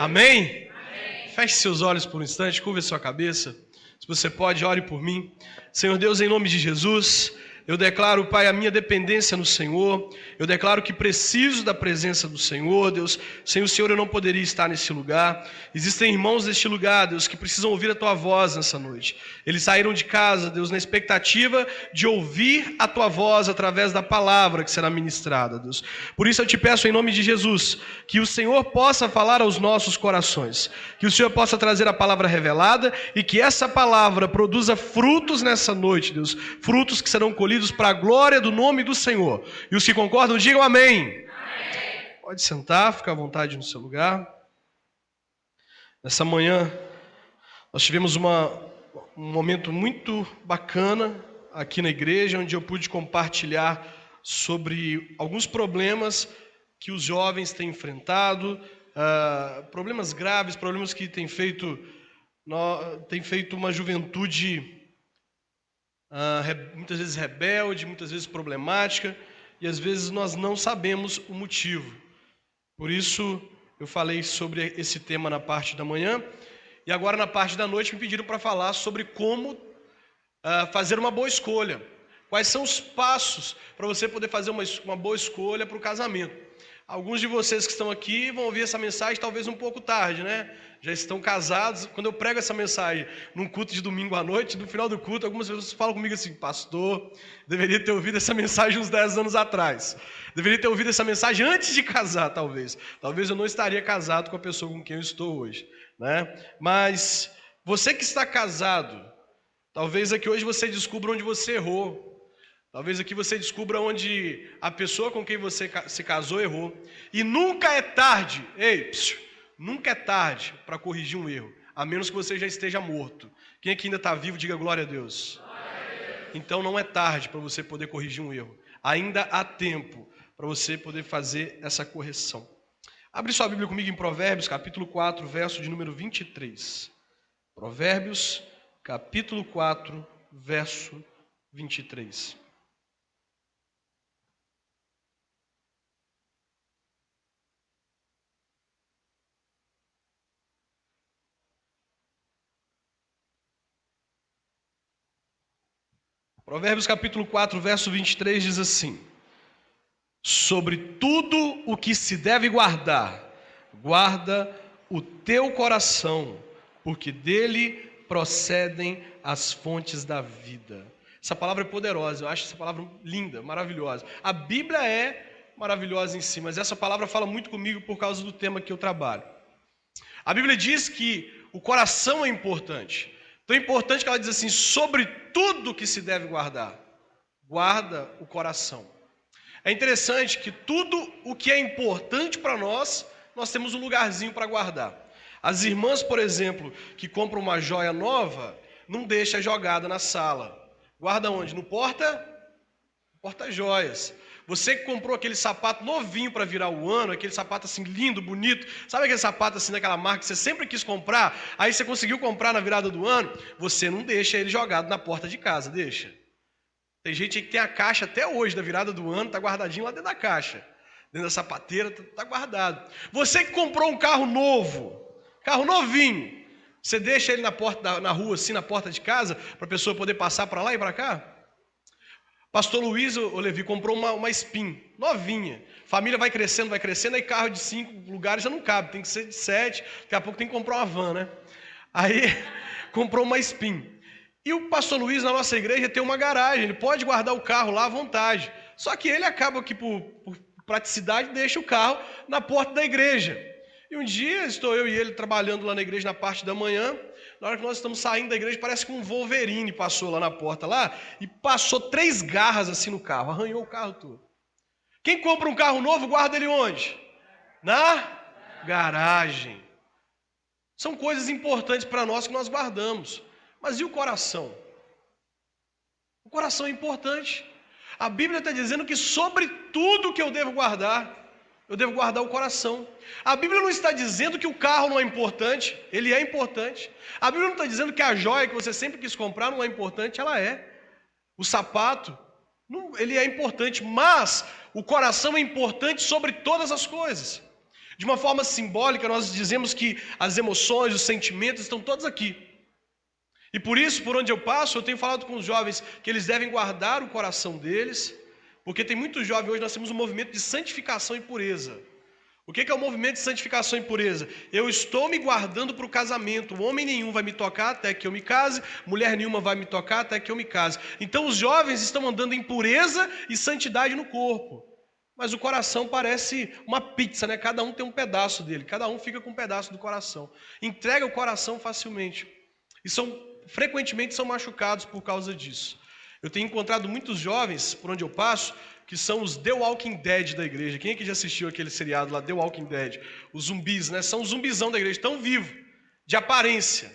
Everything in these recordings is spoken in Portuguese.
Amém? Feche seus olhos por um instante, curva sua cabeça. Se você pode, ore por mim. Senhor Deus, em nome de Jesus, eu declaro, Pai, a minha dependência no Senhor. Eu declaro que preciso da presença do Senhor, Deus. Sem o Senhor eu não poderia estar nesse lugar. Existem irmãos neste lugar, Deus, que precisam ouvir a Tua voz nessa noite. Eles saíram de casa, Deus, na expectativa de ouvir a Tua voz através da palavra que será ministrada, Deus. Por isso eu te peço em nome de Jesus, que o Senhor possa falar aos nossos corações. Que o Senhor possa trazer a palavra revelada e que essa palavra produza frutos nessa noite, Deus. Frutos que serão colhidos para a glória do nome do Senhor. E os que concordam, digam amém. Amém. Pode sentar, fica à vontade no seu lugar. Nessa manhã, nós tivemos um momento muito bacana aqui na igreja, onde eu pude compartilhar sobre alguns problemas que os jovens têm enfrentado, problemas graves, problemas que têm feito uma juventude muitas vezes rebelde, muitas vezes problemática, e às vezes nós não sabemos o motivo. Por isso eu falei sobre esse tema na parte da manhã, e agora na parte da noite me pediram para falar sobre como fazer uma boa escolha. Quais são os passos para você poder fazer uma boa escolha para o casamento. Alguns de vocês que estão aqui vão ouvir essa mensagem talvez um pouco tarde, né? Já estão casados. Quando eu prego essa mensagem num culto de domingo à noite, no final do culto, algumas pessoas falam comigo assim: pastor, deveria ter ouvido essa mensagem uns 10 anos atrás. Deveria ter ouvido essa mensagem antes de casar, talvez. Talvez eu não estaria casado com a pessoa com quem eu estou hoje, né? Mas você que está casado, talvez aqui hoje você descubra onde você errou. Talvez aqui você descubra onde a pessoa com quem você se casou errou. E nunca é tarde, nunca é tarde para corrigir um erro, a menos que você já esteja morto. Quem aqui ainda está vivo, diga glória a Deus. Então não é tarde para você poder corrigir um erro. Ainda há tempo para você poder fazer essa correção. Abre sua Bíblia comigo em Provérbios, capítulo 4, verso de número 23. Provérbios, capítulo 4, verso 23. Provérbios capítulo 4, verso 23 diz assim: sobre tudo o que se deve guardar, guarda o teu coração, porque dele procedem as fontes da vida. Essa palavra é poderosa, eu acho essa palavra linda, maravilhosa. A Bíblia é maravilhosa em si, mas essa palavra fala muito comigo por causa do tema que eu trabalho. A Bíblia diz que o coração é importante. Tão importante que ela diz assim: sobre tudo que se deve guardar, guarda o coração. É interessante que tudo o que é importante para nós temos um lugarzinho para guardar. As irmãs, por exemplo, que compram uma joia nova, não deixa jogada na sala. Guarda onde? No porta-joias. Você que comprou aquele sapato novinho para virar o ano, aquele sapato assim lindo, bonito, sabe aquele sapato assim daquela marca que você sempre quis comprar, aí você conseguiu comprar na virada do ano, você não deixa ele jogado na porta de casa, deixa. Tem gente aí que tem a caixa até hoje da virada do ano, tá guardadinho lá dentro da caixa, dentro da sapateira, tá guardado. Você que comprou um carro novo, carro novinho, você deixa ele na rua assim, na porta de casa, para a pessoa poder passar para lá e para cá? Pastor Luiz, o Levi, comprou uma Spin, novinha. Família vai crescendo, aí carro de 5 lugares já não cabe, tem que ser de 7, daqui a pouco tem que comprar uma van, né? Aí, comprou uma Spin. E o pastor Luiz, na nossa igreja, tem uma garagem, ele pode guardar o carro lá à vontade. Só que ele acaba que, por praticidade, deixa o carro na porta da igreja. E um dia, estou eu e ele trabalhando lá na igreja na parte da manhã. Na hora que nós estamos saindo da igreja, parece que um Wolverine passou lá na porta lá e passou 3 garras assim no carro, arranhou o carro todo. Quem compra um carro novo, guarda ele onde? Na garagem. São coisas importantes para nós que nós guardamos. Mas e o coração? O coração é importante. A Bíblia está dizendo que sobre tudo que eu devo guardar o coração. A Bíblia não está dizendo que o carro não é importante, ele é importante. A Bíblia não está dizendo que a joia que você sempre quis comprar não é importante, ela é. O sapato, ele é importante, mas o coração é importante sobre todas as coisas. De uma forma simbólica, nós dizemos que as emoções, os sentimentos estão todos aqui. E por isso, por onde eu passo, eu tenho falado com os jovens que eles devem guardar o coração deles, porque tem muitos jovens, hoje nós temos um movimento de santificação e pureza. O que é o movimento de santificação e pureza? Eu estou me guardando para o casamento. Homem nenhum vai me tocar até que eu me case, mulher nenhuma vai me tocar até que eu me case. Então os jovens estão andando em pureza e santidade no corpo. Mas o coração parece uma pizza, né? Cada um tem um pedaço dele, cada um fica com um pedaço do coração. Entrega o coração facilmente. E frequentemente são machucados por causa disso. Eu tenho encontrado muitos jovens, por onde eu passo, que são os The Walking Dead da igreja. Quem é que já assistiu aquele seriado lá, The Walking Dead? Os zumbis, né? São os zumbizão da igreja, estão vivos, de aparência,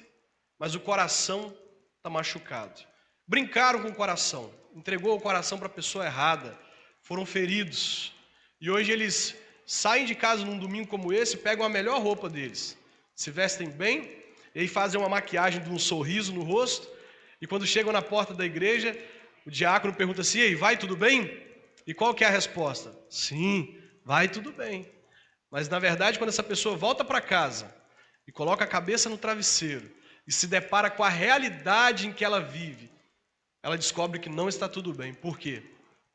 mas o coração está machucado. Brincaram com o coração, entregou o coração para a pessoa errada, foram feridos. E hoje eles saem de casa num domingo como esse, pegam a melhor roupa deles, se vestem bem, e aí fazem uma maquiagem de um sorriso no rosto, e quando chegam na porta da igreja, o diácono pergunta assim: ei, vai tudo bem? E qual que é a resposta? Sim, vai tudo bem. Mas na verdade, quando essa pessoa volta para casa e coloca a cabeça no travesseiro e se depara com a realidade em que ela vive, ela descobre que não está tudo bem. Por quê?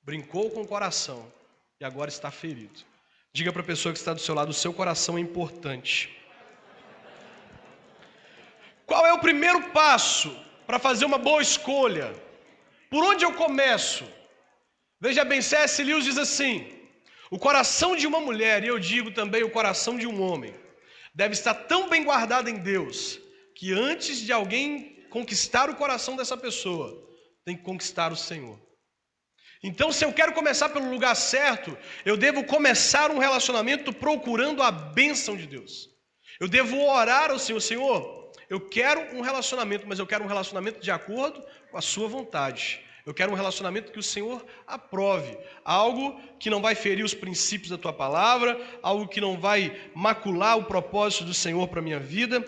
Brincou com o coração e agora está ferido. Diga para a pessoa que está do seu lado: o seu coração é importante. Qual é o primeiro passo para fazer uma boa escolha? Por onde eu começo? Veja bem, C.S. Lewis diz assim: o coração de uma mulher, e eu digo também o coração de um homem, deve estar tão bem guardado em Deus, que antes de alguém conquistar o coração dessa pessoa, tem que conquistar o Senhor. Então, se eu quero começar pelo lugar certo, eu devo começar um relacionamento procurando a bênção de Deus. Eu devo orar ao Senhor: Senhor, eu quero um relacionamento, mas eu quero um relacionamento de acordo com a sua vontade. Eu quero um relacionamento que o Senhor aprove, algo que não vai ferir os princípios da tua palavra, algo que não vai macular o propósito do Senhor para a minha vida.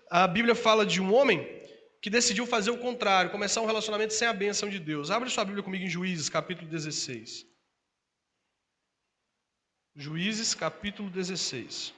A Bíblia fala de um homem que decidiu fazer o contrário, começar um relacionamento sem a bênção de Deus. Abre sua Bíblia comigo em Juízes, capítulo 16. Juízes, capítulo 16.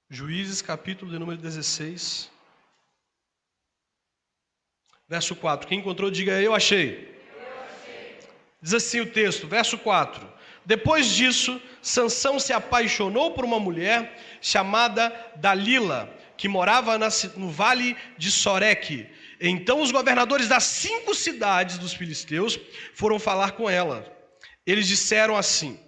Juízes, capítulo de número 16, verso 4. Quem encontrou, diga: eu achei. Diz assim o texto, verso 4. Depois disso, Sansão se apaixonou por uma mulher chamada Dalila, que morava no vale de Soreque. Então os governadores das 5 cidades dos filisteus foram falar com ela. Eles disseram assim: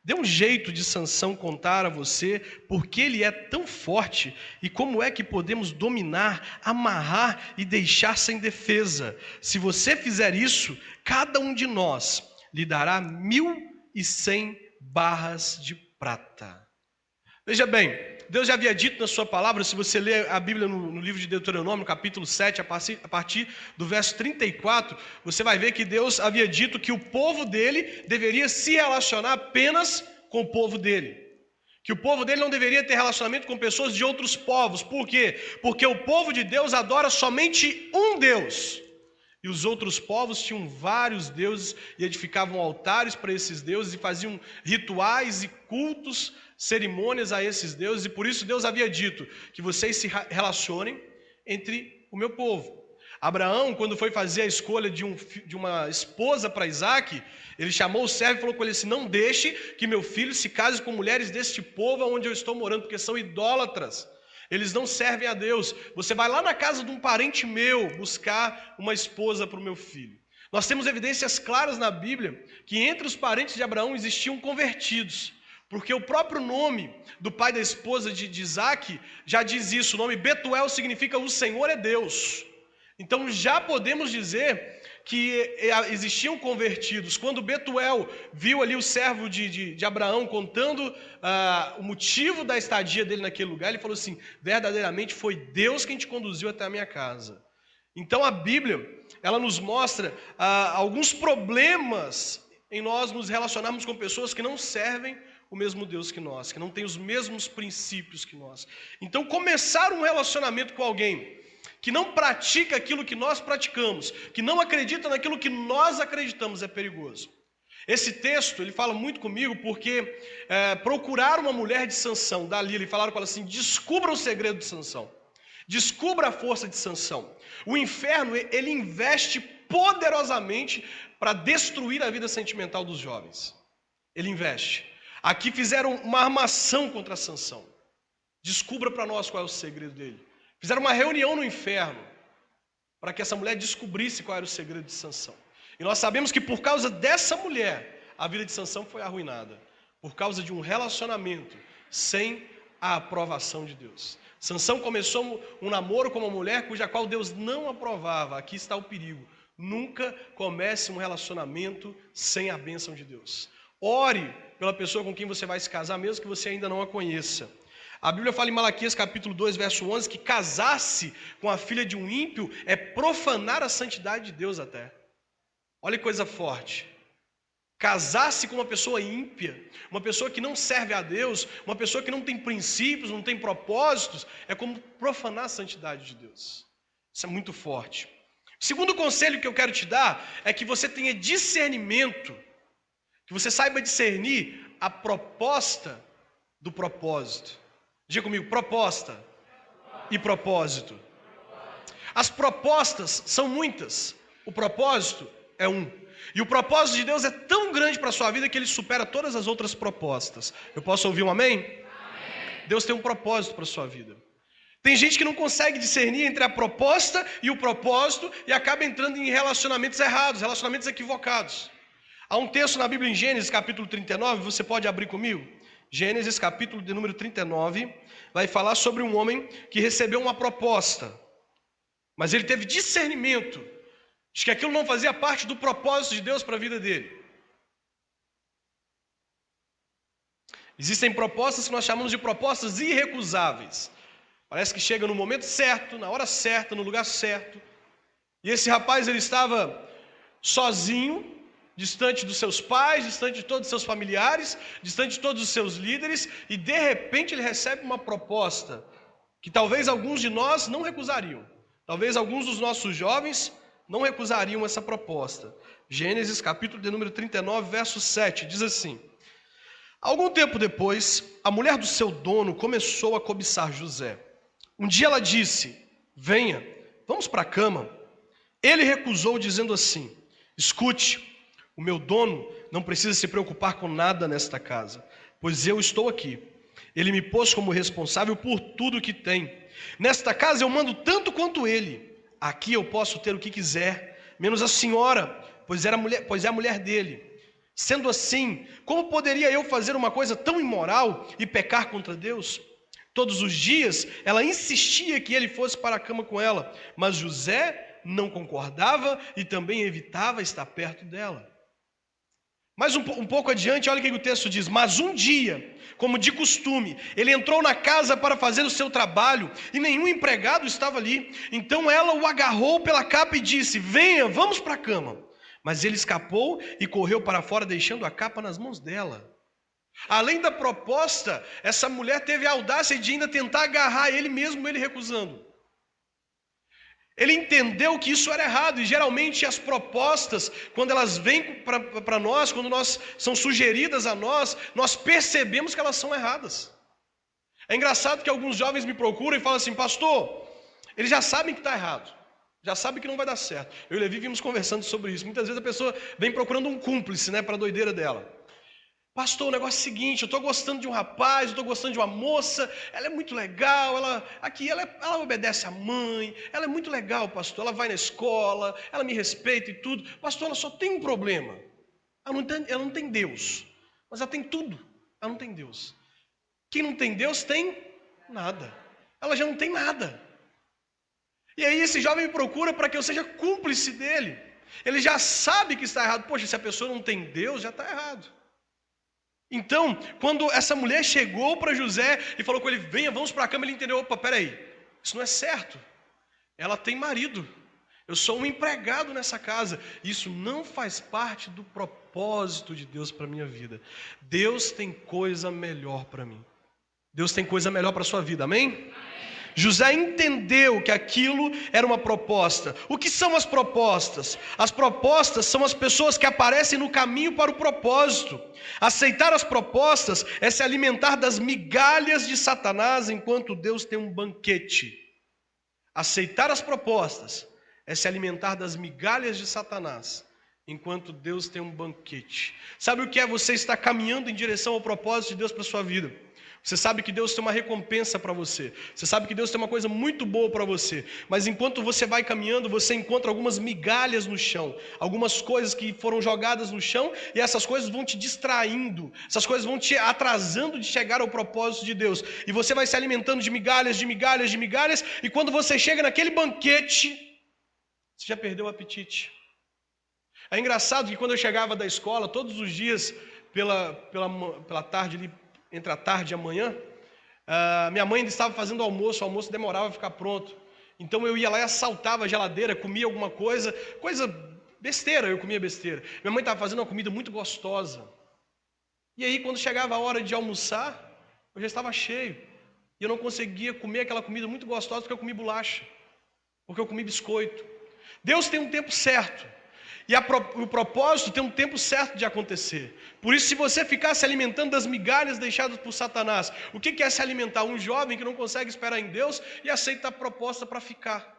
dê um jeito de Sansão contar a você porque ele é tão forte e como é que podemos dominar, amarrar e deixar sem defesa. Se você fizer isso, cada um de nós lhe dará 1.100 barras de prata. Veja bem, Deus já havia dito na sua palavra, se você ler a Bíblia no livro de Deuteronômio, capítulo 7, a partir do verso 34, você vai ver que Deus havia dito que o povo dele deveria se relacionar apenas com o povo dele. Que o povo dele não deveria ter relacionamento com pessoas de outros povos. Por quê? Porque o povo de Deus adora somente um Deus. E os outros povos tinham vários deuses e edificavam altares para esses deuses e faziam rituais e cultos, cerimônias a esses deuses, e por isso Deus havia dito que vocês se relacionem entre o meu povo. Abraão, quando foi fazer a escolha de uma esposa para Isaac, ele chamou o servo e falou com ele assim: não deixe que meu filho se case com mulheres deste povo onde eu estou morando, porque são idólatras, eles não servem a Deus. Você vai lá na casa de um parente meu buscar uma esposa para o meu filho. Nós temos evidências claras na Bíblia que entre os parentes de Abraão existiam convertidos, porque o próprio nome do pai da esposa de Isaac já diz isso. O nome Betuel significa o Senhor é Deus. Então já podemos dizer que existiam convertidos. Quando Betuel viu ali o servo de Abraão contando o motivo da estadia dele naquele lugar, ele falou assim: verdadeiramente foi Deus quem te conduziu até a minha casa. Então a Bíblia, ela nos mostra alguns problemas em nós nos relacionarmos com pessoas que não servem o mesmo Deus que nós, que não têm os mesmos princípios que nós. Então, começar um relacionamento com alguém que não pratica aquilo que nós praticamos, que não acredita naquilo que nós acreditamos, é perigoso. Esse texto, ele fala muito comigo porque procuraram uma mulher de Sansão, Dalila, e falaram com ela assim: descubra o segredo de Sansão, descubra a força de Sansão. O inferno, ele investe poderosamente para destruir a vida sentimental dos jovens. Ele investe. Aqui fizeram uma armação contra Sansão. Descubra para nós qual é o segredo dele. Fizeram uma reunião no inferno para que essa mulher descobrisse qual era o segredo de Sansão. E nós sabemos que por causa dessa mulher, a vida de Sansão foi arruinada. Por causa de um relacionamento sem a aprovação de Deus. Sansão começou um namoro com uma mulher cuja qual Deus não aprovava. Aqui está o perigo. Nunca comece um relacionamento sem a bênção de Deus. Ore pela pessoa com quem você vai se casar, mesmo que você ainda não a conheça. A Bíblia fala em Malaquias capítulo 2, verso 11, que casar-se com a filha de um ímpio é profanar a santidade de Deus até. Olha que coisa forte. Casar-se com uma pessoa ímpia, uma pessoa que não serve a Deus, uma pessoa que não tem princípios, não tem propósitos, é como profanar a santidade de Deus. Isso é muito forte. O segundo conselho que eu quero te dar é que você tenha discernimento, que você saiba discernir a proposta do propósito. Diga comigo, proposta e propósito. As propostas são muitas, o propósito é um. E o propósito de Deus é tão grande para a sua vida que ele supera todas as outras propostas. Eu posso ouvir um amém? Amém. Deus tem um propósito para a sua vida. Tem gente que não consegue discernir entre a proposta e o propósito e acaba entrando em relacionamentos errados, relacionamentos equivocados. Há um texto na Bíblia em Gênesis capítulo 39, você pode abrir comigo? Gênesis capítulo de número 39, vai falar sobre um homem que recebeu uma proposta, mas ele teve discernimento de que aquilo não fazia parte do propósito de Deus para a vida dele. Existem propostas que nós chamamos de propostas irrecusáveis. Parece que chega no momento certo, na hora certa, no lugar certo. E esse rapaz, ele estava sozinho, distante dos seus pais, distante de todos os seus familiares, distante de todos os seus líderes, e de repente ele recebe uma proposta que talvez alguns de nós não recusariam. Talvez alguns dos nossos jovens não recusariam essa proposta. Gênesis capítulo de número 39, verso 7, diz assim: algum tempo depois, a mulher do seu dono começou a cobiçar José. Um dia ela disse: venha, vamos para a cama. Ele recusou, dizendo assim: escute, o meu dono não precisa se preocupar com nada nesta casa, pois eu estou aqui. Ele me pôs como responsável por tudo que tem. Nesta casa eu mando tanto quanto ele. Aqui eu posso ter o que quiser, menos a senhora, pois é a mulher dele. Sendo assim, como poderia eu fazer uma coisa tão imoral e pecar contra Deus? Todos os dias ela insistia que ele fosse para a cama com ela, mas José não concordava e também evitava estar perto dela. Mas um pouco adiante, olha o que o texto diz: mas um dia, como de costume, ele entrou na casa para fazer o seu trabalho e nenhum empregado estava ali. Então ela o agarrou pela capa e disse: venha, vamos para a cama. Mas ele escapou e correu para fora, deixando a capa nas mãos dela. Além da proposta, essa mulher teve a audácia de ainda tentar agarrar ele, mesmo ele recusando. Ele entendeu que isso era errado, e geralmente as propostas, quando elas vêm para nós, quando são sugeridas a nós percebemos que elas são erradas. É engraçado que alguns jovens me procuram e falam assim: pastor, eles já sabem que está errado, já sabem que não vai dar certo. Eu e Levi vimos conversando sobre isso. Muitas vezes a pessoa vem procurando um cúmplice, para a doideira dela. Pastor, o negócio é o seguinte: eu estou gostando de um rapaz, eu estou gostando de uma moça, ela é muito legal, ela obedece à mãe, ela é muito legal, pastor, ela vai na escola, ela me respeita e tudo. Pastor, ela só tem um problema: ela não tem Deus, mas ela tem tudo, ela não tem Deus. Quem não tem Deus tem nada, ela já não tem nada. E aí esse jovem me procura para que eu seja cúmplice dele. Ele já sabe que está errado. Poxa, se a pessoa não tem Deus, já está errado. Então, quando essa mulher chegou para José e falou com ele: venha, vamos para a cama, ele entendeu: opa, peraí, isso não é certo. Ela tem marido, Eu sou um empregado nessa casa. Isso não faz parte do propósito de Deus para a minha vida. Deus tem coisa melhor para mim. Deus tem coisa melhor para a sua vida, amém? José entendeu que aquilo era uma proposta. O que são as propostas? As propostas são as pessoas que aparecem no caminho para o propósito. Aceitar as propostas é se alimentar das migalhas de Satanás enquanto Deus tem um banquete. Aceitar as propostas é se alimentar das migalhas de Satanás enquanto Deus tem um banquete. Sabe o que é você estar caminhando em direção ao propósito de Deus para a sua vida? Você sabe que Deus tem uma recompensa para você. Você sabe que Deus tem uma coisa muito boa para você. Mas enquanto você vai caminhando, você encontra algumas migalhas no chão. Algumas coisas que foram jogadas no chão. E essas coisas vão te distraindo. Essas coisas vão te atrasando de chegar ao propósito de Deus. E você vai se alimentando de migalhas, de migalhas, de migalhas. E quando você chega naquele banquete, você já perdeu o apetite. É engraçado que quando eu chegava da escola, todos os dias, pela tarde ali, entre a tarde e a manhã, minha mãe ainda estava fazendo almoço, o almoço demorava a ficar pronto. Então eu ia lá e assaltava a geladeira, comia alguma coisa besteira, eu comia besteira. Minha mãe estava fazendo uma comida muito gostosa. E aí quando chegava a hora de almoçar, eu já estava cheio. E eu não conseguia comer aquela comida muito gostosa porque eu comi bolacha, porque eu comi biscoito. Deus tem um tempo certo. E o propósito tem um tempo certo de acontecer. Por isso, se você ficar se alimentando das migalhas deixadas por Satanás, o que é se alimentar? Um jovem que não consegue esperar em Deus e aceita a proposta para ficar.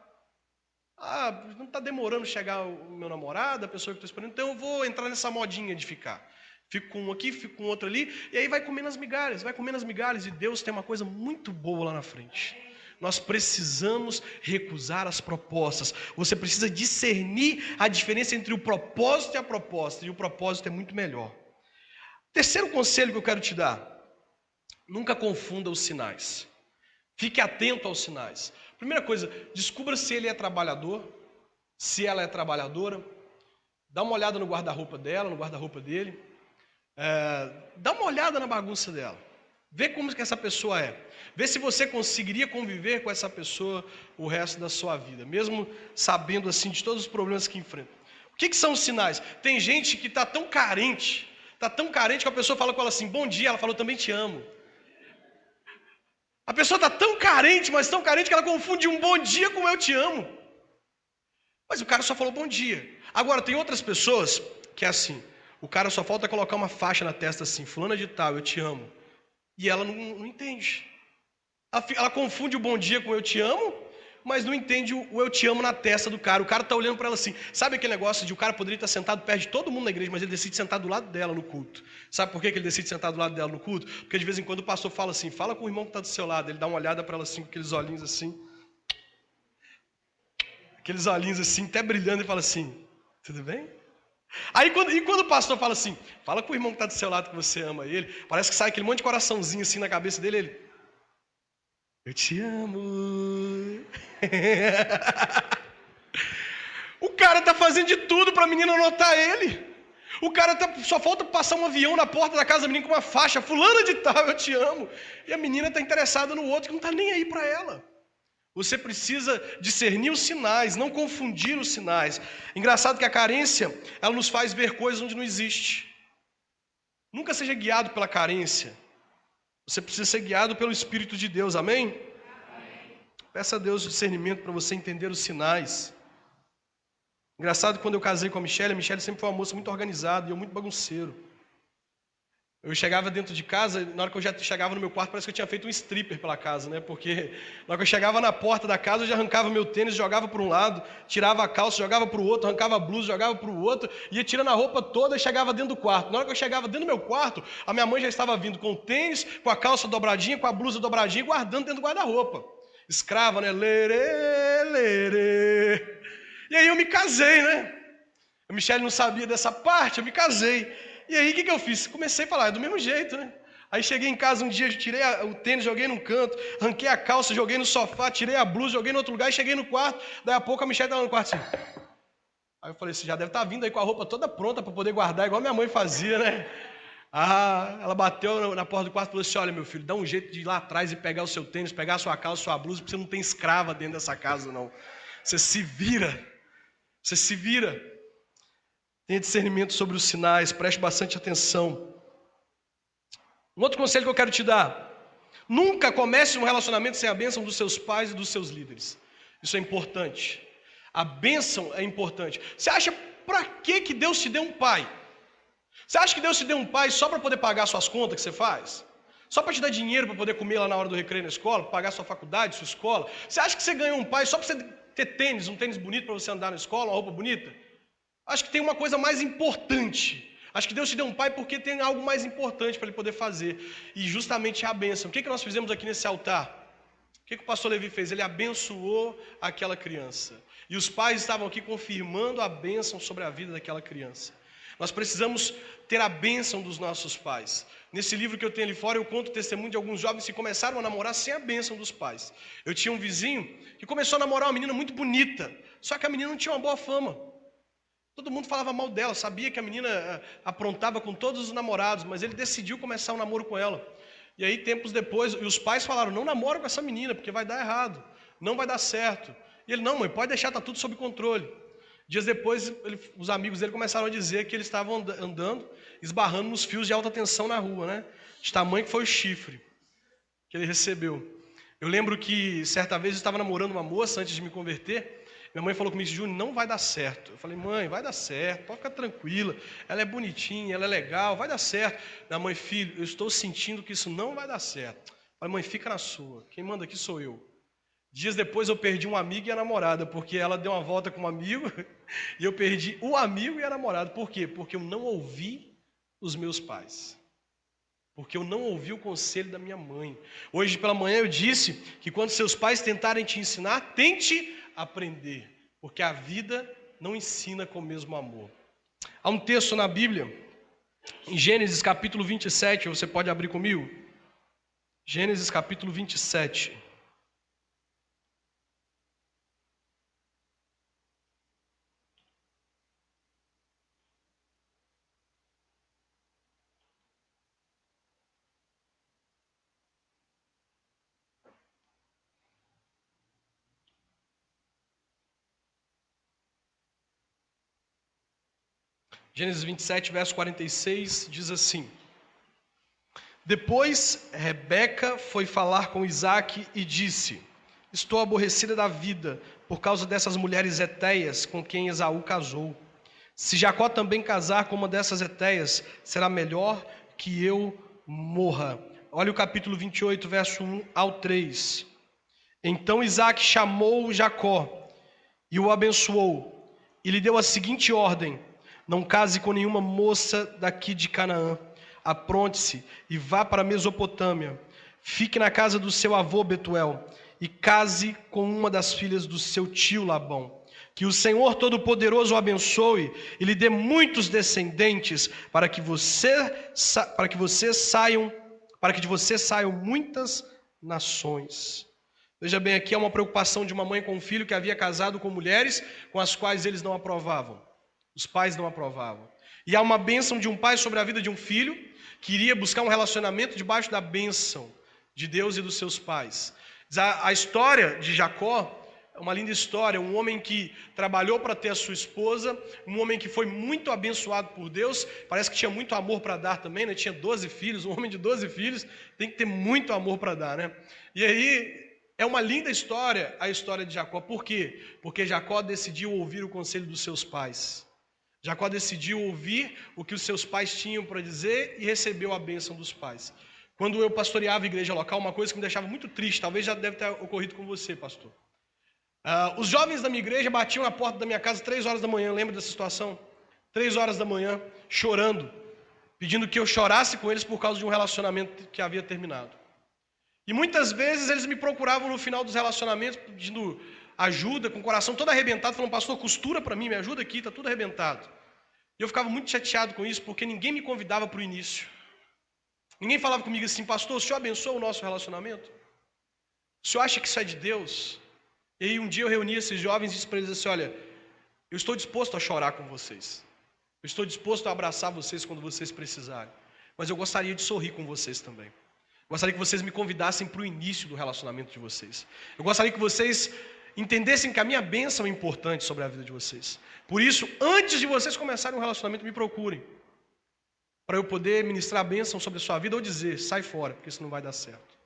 Não está demorando chegar o meu namorado, a pessoa que estou esperando, então eu vou entrar nessa modinha de ficar. Fico com um aqui, fico com outro ali, e aí vai comendo as migalhas, e Deus tem uma coisa muito boa lá na frente. Nós precisamos recusar as propostas. Você precisa discernir a diferença entre o propósito e a proposta. E o propósito é muito melhor. Terceiro conselho que eu quero te dar. Nunca confunda os sinais. Fique atento aos sinais. Primeira coisa, descubra se ele é trabalhador, se ela é trabalhadora. Dá uma olhada no guarda-roupa dela, no guarda-roupa dele. Dá uma olhada na bagunça dela. Vê como que essa pessoa é. Vê se você conseguiria conviver com essa pessoa o resto da sua vida, mesmo sabendo assim de todos os problemas que enfrenta. O que são os sinais? Tem gente que está tão carente que a pessoa fala com ela assim, bom dia, ela falou, também te amo. A pessoa está tão carente, mas tão carente que ela confunde um bom dia com eu te amo. Mas o cara só falou bom dia. Agora, tem outras pessoas que é assim, o cara só falta colocar uma faixa na testa assim, fulana de tal, eu te amo. E ela não entende. Ela confunde o bom dia com eu te amo, mas não entende o eu te amo na testa do cara. O cara está olhando para ela assim. Sabe aquele negócio de o cara poderia estar sentado perto de todo mundo na igreja, mas ele decide sentar do lado dela no culto. Sabe por que ele decide sentar do lado dela no culto? Porque de vez em quando o pastor fala assim, fala com o irmão que está do seu lado. Ele dá uma olhada para ela assim, com aqueles olhinhos assim. Aqueles olhinhos assim, até brilhando, e fala assim, tudo bem? Aí quando o pastor fala assim, fala com o irmão que está do seu lado que você ama ele, parece que sai aquele monte de coraçãozinho assim na cabeça dele, ele, eu te amo. O cara está fazendo de tudo para a menina notar ele. O cara só falta passar um avião na porta da casa da menina com uma faixa, fulana de tal, eu te amo. E a menina está interessada no outro que não está nem aí para ela. Você precisa discernir os sinais, não confundir os sinais. Engraçado que a carência, ela nos faz ver coisas onde não existe. Nunca seja guiado pela carência. Você precisa ser guiado pelo Espírito de Deus, amém? Amém. Peça a Deus discernimento para você entender os sinais. Engraçado que quando eu casei com a Michelle sempre foi uma moça muito organizada e eu muito bagunceiro. Eu chegava dentro de casa, na hora que eu já chegava no meu quarto, parece que eu tinha feito um stripper pela casa, né? Porque na hora que eu chegava na porta da casa, eu já arrancava meu tênis, jogava para um lado, tirava a calça, jogava para o outro, arrancava a blusa, jogava para o outro, ia tirando a roupa toda e chegava dentro do quarto. Na hora que eu chegava dentro do meu quarto, a minha mãe já estava vindo com o tênis, com a calça dobradinha, com a blusa dobradinha, guardando dentro do guarda-roupa. Escrava, né? Lerê, lerê. E aí eu me casei, né? A Michelle não sabia dessa parte, eu me casei. E aí, o que eu fiz? Comecei a falar, é do mesmo jeito, né? Aí cheguei em casa um dia, tirei o tênis, joguei num canto, arranquei a calça, joguei no sofá, tirei a blusa, joguei no outro lugar e cheguei no quarto. Daí a pouco a Michelle estava no quarto assim. Aí eu falei, você já deve estar vindo aí com a roupa toda pronta para poder guardar, igual minha mãe fazia, né? Ela bateu na porta do quarto e falou assim, olha meu filho, dá um jeito de ir lá atrás e pegar o seu tênis, pegar a sua calça, sua blusa, porque você não tem escrava dentro dessa casa não. Você se vira. Você se vira. Tenha discernimento sobre os sinais, preste bastante atenção. Um outro conselho que eu quero te dar: nunca comece um relacionamento sem a bênção dos seus pais e dos seus líderes. Isso é importante. A bênção é importante. Você acha para que Deus te deu um pai? Você acha que Deus te deu um pai só para poder pagar suas contas que você faz? Só para te dar dinheiro para poder comer lá na hora do recreio na escola, para pagar sua faculdade, sua escola? Você acha que você ganhou um pai só para você ter tênis, um tênis bonito para você andar na escola, uma roupa bonita? Acho que tem uma coisa mais importante. Acho que Deus te deu um pai porque tem algo mais importante para ele poder fazer. E justamente é a bênção. O que nós fizemos aqui nesse altar? O que o pastor Levi fez? Ele abençoou aquela criança. E os pais estavam aqui confirmando a bênção sobre a vida daquela criança. Nós precisamos ter a bênção dos nossos pais. Nesse livro que eu tenho ali fora, eu conto o testemunho de alguns jovens que começaram a namorar sem a bênção dos pais. Eu tinha um vizinho que começou a namorar uma menina muito bonita, só que a menina não tinha uma boa fama. Todo mundo falava mal dela, sabia que a menina aprontava com todos os namorados, mas ele decidiu começar um namoro com ela. E aí, tempos depois, e os pais falaram: não namora com essa menina, porque vai dar errado, não vai dar certo. E ele: não, mãe, pode deixar, está tudo sob controle. Dias depois, os amigos dele começaram a dizer que eles estavam andando, esbarrando nos fios de alta tensão na rua, né? De tamanho que foi o chifre que ele recebeu. Eu lembro que, certa vez, eu estava namorando uma moça antes de me converter. Minha mãe falou comigo: Júnior, não vai dar certo. Eu falei: mãe, vai dar certo, pode ficar tranquila. Ela é bonitinha, ela é legal, vai dar certo. Minha mãe: filho, eu estou sentindo que isso não vai dar certo. Eu falei: mãe, fica na sua, quem manda aqui sou eu. Dias depois eu perdi um amigo e a namorada, porque ela deu uma volta com um amigo e eu perdi o amigo e a namorada. Por quê? Porque eu não ouvi os meus pais. Porque eu não ouvi o conselho da minha mãe. Hoje pela manhã eu disse que quando seus pais tentarem te ensinar, tente aprender, porque a vida não ensina com o mesmo amor. Há um texto na Bíblia, em Gênesis capítulo 27, você pode abrir comigo? Gênesis capítulo 27. Gênesis 27, verso 46, diz assim: depois Rebeca foi falar com Isaque e disse: estou aborrecida da vida por causa dessas mulheres hetéias com quem Esaú casou. Se Jacó também casar com uma dessas hetéias, será melhor que eu morra. Olha o capítulo 28, verso 1 ao 3. Então Isaque chamou Jacó e o abençoou, e lhe deu a seguinte ordem: não case com nenhuma moça daqui de Canaã. Apronte-se e vá para a Mesopotâmia. Fique na casa do seu avô Betuel e case com uma das filhas do seu tio Labão. Que o Senhor Todo-Poderoso o abençoe e lhe dê muitos descendentes, para que de você saiam muitas nações. Veja bem, aqui é uma preocupação de uma mãe com um filho que havia casado com mulheres com as quais eles não aprovavam. Os pais não aprovavam. E há uma bênção de um pai sobre a vida de um filho que iria buscar um relacionamento debaixo da bênção de Deus e dos seus pais. A história de Jacó é uma linda história. Um homem que trabalhou para ter a sua esposa, um homem que foi muito abençoado por Deus, parece que tinha muito amor para dar também, né? Tinha 12 filhos, um homem de 12 filhos tem que ter muito amor para dar, né? E aí é uma linda história, a história de Jacó. Por quê? Porque Jacó decidiu ouvir o conselho dos seus pais. Jacó decidiu ouvir o que os seus pais tinham para dizer e recebeu a bênção dos pais. Quando eu pastoreava a igreja local, uma coisa que me deixava muito triste, talvez já deve ter ocorrido com você, pastor. Os jovens da minha igreja batiam na porta da minha casa 3 horas da manhã, lembra dessa situação? 3 horas da manhã, chorando, pedindo que eu chorasse com eles por causa de um relacionamento que havia terminado. E muitas vezes eles me procuravam no final dos relacionamentos, pedindo ajuda, com o coração todo arrebentado, falando: pastor, costura para mim, me ajuda aqui, está tudo arrebentado. E eu ficava muito chateado com isso, porque ninguém me convidava para o início. Ninguém falava comigo assim: pastor, o senhor abençoa o nosso relacionamento? O senhor acha que isso é de Deus? E aí um dia eu reuni esses jovens e disse para eles assim: olha, eu estou disposto a chorar com vocês. Eu estou disposto a abraçar vocês quando vocês precisarem. Mas eu gostaria de sorrir com vocês também. Eu gostaria que vocês me convidassem para o início do relacionamento de vocês. Eu gostaria que vocês entendessem que a minha bênção é importante sobre a vida de vocês. Por isso, antes de vocês começarem um relacionamento, me procurem, para eu poder ministrar a bênção sobre a sua vida ou dizer, sai fora, porque isso não vai dar certo.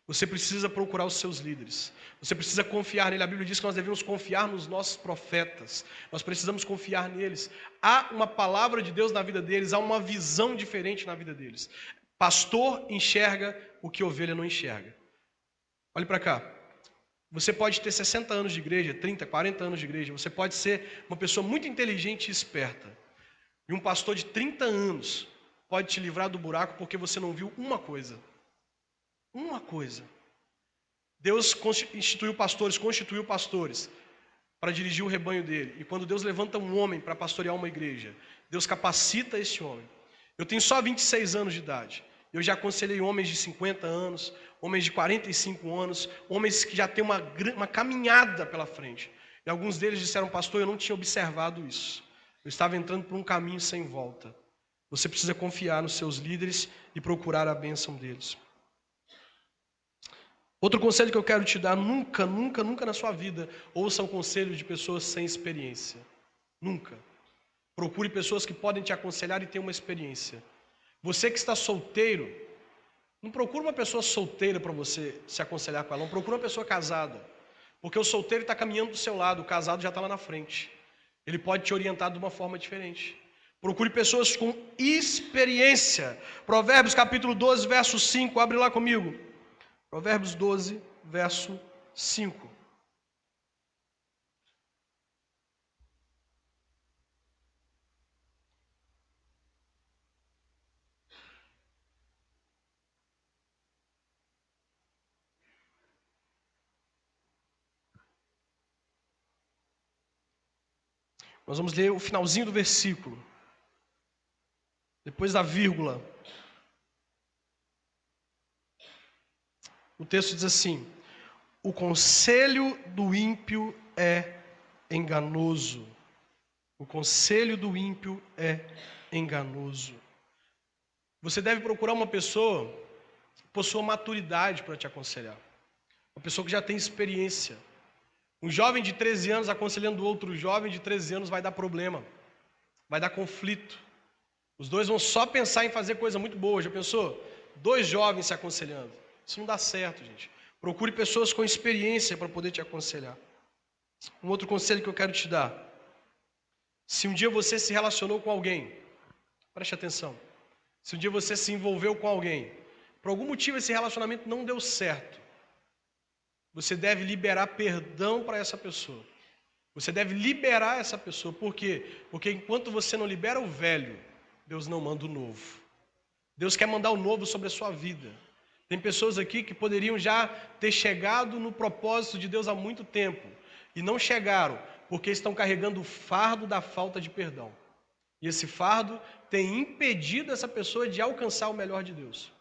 Você precisa procurar os seus líderes. Você precisa confiar nele. A Bíblia diz que nós devemos confiar nos nossos profetas. Nós precisamos confiar neles. Há uma palavra de Deus na vida deles, há uma visão diferente na vida deles. Pastor enxerga o que ovelha não enxerga. Olhe para cá. Você pode ter 60 anos de igreja, 30, 40 anos de igreja. Você pode ser uma pessoa muito inteligente e esperta. E um pastor de 30 anos pode te livrar do buraco porque você não viu uma coisa. Uma coisa. Deus constituiu pastores para dirigir o rebanho dele. E quando Deus levanta um homem para pastorear uma igreja, Deus capacita esse homem. Eu tenho só 26 anos de idade. Eu já aconselhei homens de 50 anos, homens de 45 anos, homens que já têm uma caminhada pela frente. E alguns deles disseram, pastor, eu não tinha observado isso. Eu estava entrando por um caminho sem volta. Você precisa confiar nos seus líderes e procurar a bênção deles. Outro conselho que eu quero te dar, nunca na sua vida, ouça um conselho de pessoas sem experiência. Nunca. Procure pessoas que podem te aconselhar e ter uma experiência. Você que está solteiro, não procure uma pessoa solteira para você se aconselhar com ela, não procure uma pessoa casada. Porque o solteiro está caminhando do seu lado, o casado já está lá na frente. Ele pode te orientar de uma forma diferente. Procure pessoas com experiência. Provérbios capítulo 12, verso 5, abre lá comigo. Provérbios 12, verso 5. Nós vamos ler o finalzinho do versículo. Depois da vírgula. O texto diz assim: o conselho do ímpio é enganoso. O conselho do ímpio é enganoso. Você deve procurar uma pessoa que possua maturidade para te aconselhar. Uma pessoa que já tem experiência. Um jovem de 13 anos aconselhando outro jovem de 13 anos vai dar problema. Vai dar conflito. Os dois vão só pensar em fazer coisa muito boa. Já pensou? Dois jovens se aconselhando. Isso não dá certo, gente. Procure pessoas com experiência para poder te aconselhar. Um outro conselho que eu quero te dar. Se um dia você se relacionou com alguém, preste atenção. Se um dia você se envolveu com alguém, por algum motivo esse relacionamento não deu certo, você deve liberar perdão para essa pessoa. Você deve liberar essa pessoa. Por quê? Porque enquanto você não libera o velho, Deus não manda o novo. Deus quer mandar o novo sobre a sua vida. Tem pessoas aqui que poderiam já ter chegado no propósito de Deus há muito tempo e não chegaram porque estão carregando o fardo da falta de perdão. E esse fardo tem impedido essa pessoa de alcançar o melhor de Deus.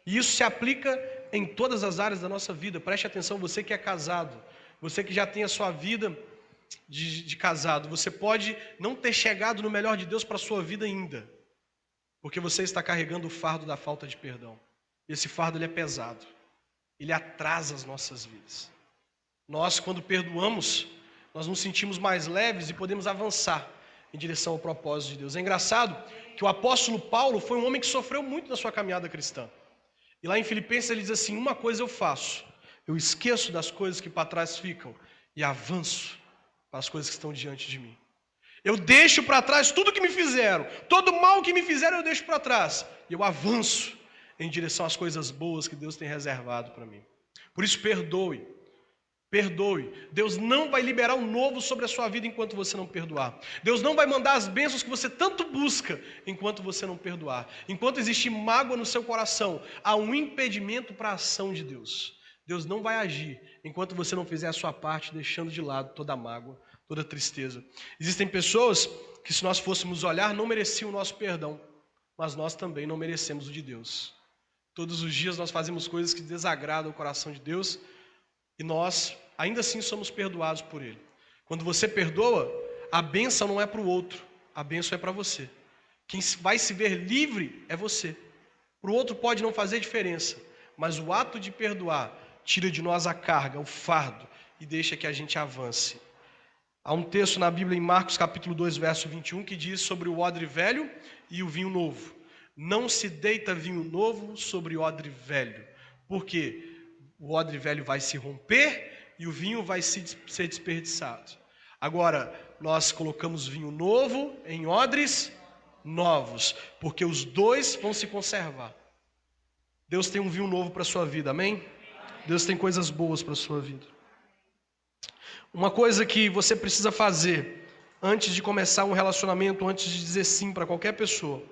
E isso se aplica em todas as áreas da nossa vida. Preste atenção, você que é casado, você que já tem a sua vida de casado, você pode não ter chegado no melhor de Deus para a sua vida ainda, porque você está carregando o fardo da falta de perdão. Esse fardo ele é pesado, ele atrasa as nossas vidas. Nós, quando perdoamos, nós nos sentimos mais leves e podemos avançar em direção ao propósito de Deus. É engraçado que o apóstolo Paulo foi um homem que sofreu muito na sua caminhada cristã. E lá em Filipenses ele diz assim: uma coisa eu faço, eu esqueço das coisas que para trás ficam e avanço para as coisas que estão diante de mim. Eu deixo para trás tudo que me fizeram, todo mal que me fizeram eu deixo para trás, e eu avanço em direção às coisas boas que Deus tem reservado para mim. Por isso, perdoe. Perdoe. Deus não vai liberar o novo sobre a sua vida enquanto você não perdoar. Deus não vai mandar as bênçãos que você tanto busca enquanto você não perdoar. Enquanto existe mágoa no seu coração, há um impedimento para a ação de Deus. Deus não vai agir enquanto você não fizer a sua parte, deixando de lado toda a mágoa, toda a tristeza. Existem pessoas que, se nós fôssemos olhar, não mereciam o nosso perdão, mas nós também não merecemos o de Deus. Todos os dias nós fazemos coisas que desagradam o coração de Deus e nós, ainda assim, somos perdoados por Ele. Quando você perdoa, a bênção não é para o outro, a bênção é para você. Quem vai se ver livre é você. Para o outro pode não fazer diferença, mas o ato de perdoar tira de nós a carga, o fardo, e deixa que a gente avance. Há um texto na Bíblia em Marcos capítulo 2, verso 21, que diz sobre o odre velho e o vinho novo. Não se deita vinho novo sobre odre velho, porque o odre velho vai se romper e o vinho vai ser desperdiçado. Agora, nós colocamos vinho novo em odres novos, porque os dois vão se conservar. Deus tem um vinho novo para a sua vida, amém? Deus tem coisas boas para a sua vida. Uma coisa que você precisa fazer antes de começar um relacionamento, antes de dizer sim para qualquer pessoa,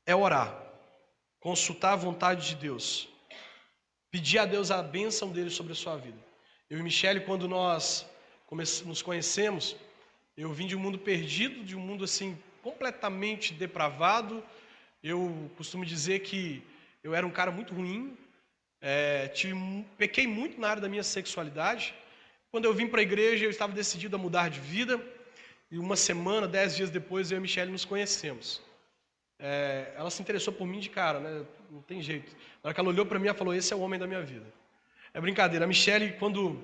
é orar, consultar a vontade de Deus, pedir a Deus a bênção dele sobre a sua vida. Eu e Michele, quando nós nos conhecemos, eu vim de um mundo perdido, de um mundo assim completamente depravado. Eu costumo dizer que eu era um cara muito ruim, pequei muito na área da minha sexualidade. Quando eu vim para a igreja, eu estava decidido a mudar de vida. E uma semana, 10 dias depois, eu e a Michele nos conhecemos. Ela se interessou por mim de cara, né? Não tem jeito. Na hora que ela olhou para mim, ela falou, esse é o homem da minha vida. É brincadeira. A Michele, quando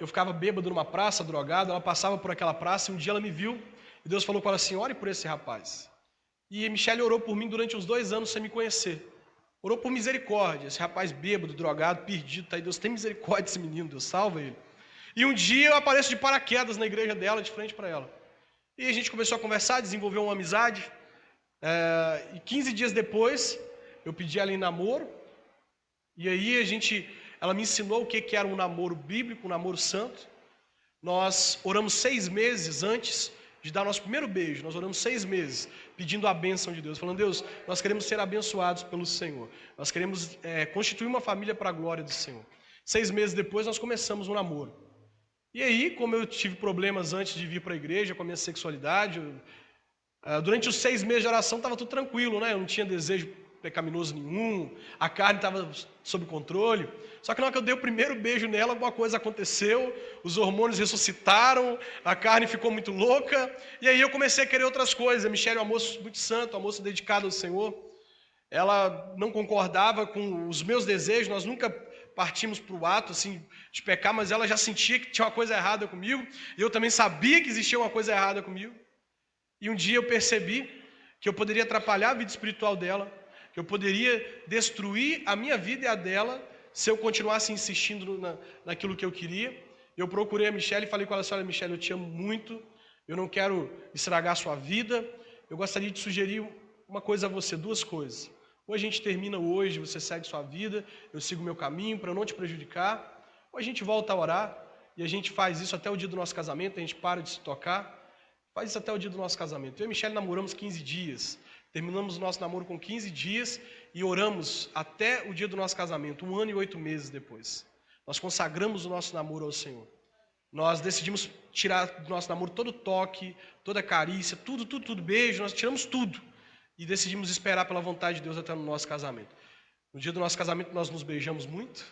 eu ficava bêbado numa praça, drogado, ela passava por aquela praça e um dia ela me viu e Deus falou para ela assim, ore por esse rapaz. E a Michele orou por mim durante uns 2 anos sem me conhecer. Orou por misericórdia, esse rapaz bêbado, drogado, perdido, tá aí, Deus tem misericórdia desse menino, Deus salva ele. E um dia eu apareço de paraquedas na igreja dela, de frente para ela. E a gente começou a conversar, desenvolveu uma amizade. E 15 dias depois, eu pedi ela em namoro. E aí ela me ensinou o que era um namoro bíblico, um namoro santo. Nós oramos 6 meses antes de dar nosso primeiro beijo. Nós oramos 6 meses, pedindo a bênção de Deus, falando, Deus, nós queremos ser abençoados pelo Senhor. Nós queremos constituir uma família para a glória do Senhor. 6 meses depois, nós começamos um namoro. E aí, como eu tive problemas antes de vir para a igreja com a minha sexualidade, durante os 6 meses de oração estava tudo tranquilo, né? Eu não tinha desejo pecaminoso nenhum, a carne estava sob controle. Só que na hora que eu dei o primeiro beijo nela, alguma coisa aconteceu, os hormônios ressuscitaram, a carne ficou muito louca, e aí eu comecei a querer outras coisas. A Michele é uma moça muito santa, uma moça dedicada ao Senhor. Ela não concordava com os meus desejos, nós nunca partimos para o ato assim, de pecar, mas ela já sentia que tinha uma coisa errada comigo, e eu também sabia que existia uma coisa errada comigo. E um dia eu percebi que eu poderia atrapalhar a vida espiritual dela, que eu poderia destruir a minha vida e a dela se eu continuasse insistindo naquilo que eu queria. Eu procurei a Michele e falei com ela assim, olha Michele, eu te amo muito, eu não quero estragar a sua vida, eu gostaria de sugerir uma coisa a você, 2 coisas. Ou a gente termina hoje, você segue sua vida, eu sigo o meu caminho para não te prejudicar, ou a gente volta a orar e a gente faz isso até o dia do nosso casamento, a gente para de se tocar, faz isso até o dia do nosso casamento. Eu e a Michele namoramos 15 dias, terminamos o nosso namoro com 15 dias e oramos até o dia do nosso casamento, 1 ano e 8 meses depois. Nós consagramos o nosso namoro ao Senhor. Nós decidimos tirar do nosso namoro todo toque, toda carícia, tudo, beijo, nós tiramos tudo. E decidimos esperar pela vontade de Deus até no nosso casamento. No dia do nosso casamento nós nos beijamos muito.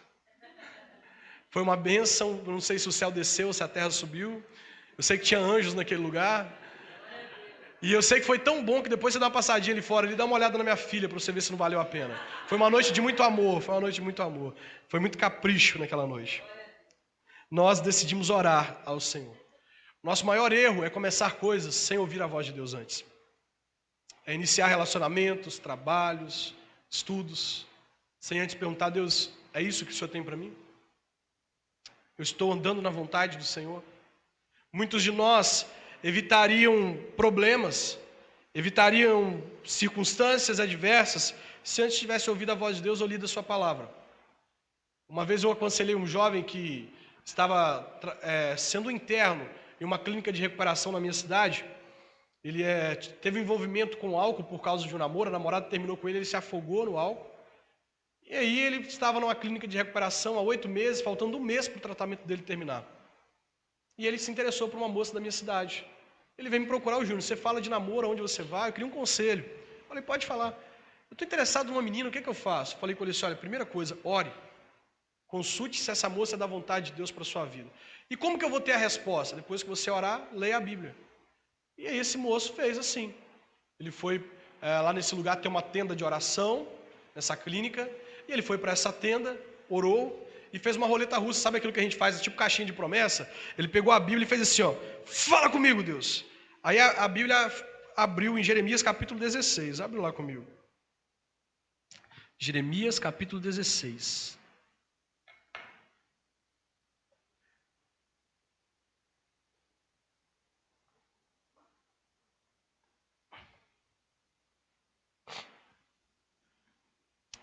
Foi uma bênção, não sei se o céu desceu, se a terra subiu. Eu sei que tinha anjos naquele lugar. E eu sei que foi tão bom que depois você dá uma passadinha ali fora, dá uma olhada na minha filha para você ver se não valeu a pena. Foi uma noite de muito amor, Foi muito capricho naquela noite. Nós decidimos orar ao Senhor. Nosso maior erro é começar coisas sem ouvir a voz de Deus antes. É iniciar relacionamentos, trabalhos, estudos, sem antes perguntar, Deus, é isso que o Senhor tem para mim? Eu estou andando na vontade do Senhor? Muitos de nós evitariam problemas, evitariam circunstâncias adversas, se antes tivesse ouvido a voz de Deus ou lido a sua palavra. Uma vez eu aconselhei um jovem que estava sendo interno em uma clínica de recuperação na minha cidade. Ele teve envolvimento com álcool por causa de um namoro, a namorada terminou com ele, ele se afogou no álcool. E aí ele estava numa clínica de recuperação há 8 meses, faltando 1 mês para o tratamento dele terminar. E ele se interessou por uma moça da minha cidade. Ele veio me procurar, o Júnior, você fala de namoro, aonde você vai? Eu queria um conselho. Eu falei, pode falar. Eu estou interessado numa menina, o que eu faço? Eu falei com ele assim, olha, primeira coisa, ore. Consulte se essa moça é da vontade de Deus para a sua vida. E como que eu vou ter a resposta? Depois que você orar, leia a Bíblia. E aí esse moço fez assim. Ele foi lá nesse lugar, tem uma tenda de oração, nessa clínica, e ele foi para essa tenda, orou, e fez uma roleta russa. Sabe aquilo que a gente faz, tipo caixinha de promessa? Ele pegou a Bíblia e fez assim, ó, fala comigo, Deus. Aí a Bíblia abriu em Jeremias capítulo 16, abre lá comigo. Jeremias capítulo 16.